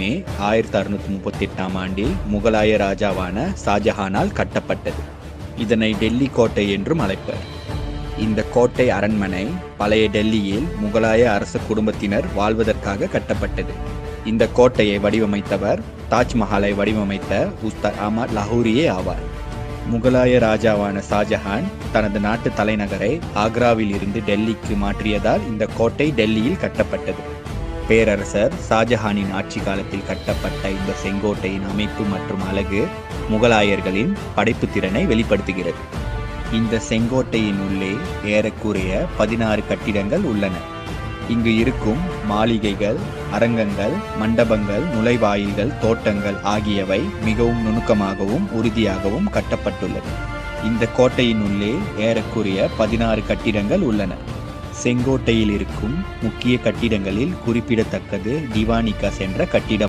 மே 1638ஆம் ஆண்டில் முகலாய ராஜாவான ஷாஜஹானால் கட்டப்பட்டது. இதனை டெல்லி கோட்டை என்றும் அழைப்பர். இந்த கோட்டை அரண்மனை பழைய டெல்லியில் முகலாய அரச குடும்பத்தினர் வாழ்வதற்காக கட்டப்பட்டது. இந்த கோட்டையை வடிவமைத்தவர் தாஜ்மஹாலை வடிவமைத்த உஸ்தாத் அஹ்மத் லாகூரியே ஆவார். முகலாய ராஜாவான ஷாஜஹான் தனது நாட்டு தலைநகரை ஆக்ராவில் இருந்து டெல்லிக்கு மாற்றியதால் இந்த கோட்டை டெல்லியில் கட்டப்பட்டது. பேரரசர் ஷாஜஹானின் ஆட்சி காலத்தில் கட்டப்பட்ட இந்த செங்கோட்டையின் அமைப்பு மற்றும் அழகு முகலாயர்களின் படைப்பு திறனை வெளிப்படுத்துகிறது. இந்த செங்கோட்டையின் உள்ளே ஏறக்குறைய 16 கட்டிடங்கள் உள்ளன. இங்கு இருக்கும் மாளிகைகள், அரங்கங்கள், மண்டபங்கள், நுழைவாயில்கள், தோட்டங்கள் ஆகியவை மிகவும் நுணுக்கமாகவும் உறுதியாகவும் கட்டப்பட்டுள்ளது. இந்த கோட்டையின் உள்ளே ஏறக்குறைய 16 கட்டிடங்கள் உள்ளன. செங்கோட்டையில் இருக்கும் முக்கிய கட்டிடங்களில் குறிப்பிடத்தக்கது திவானிகாஸ் என்ற கட்டிடம்.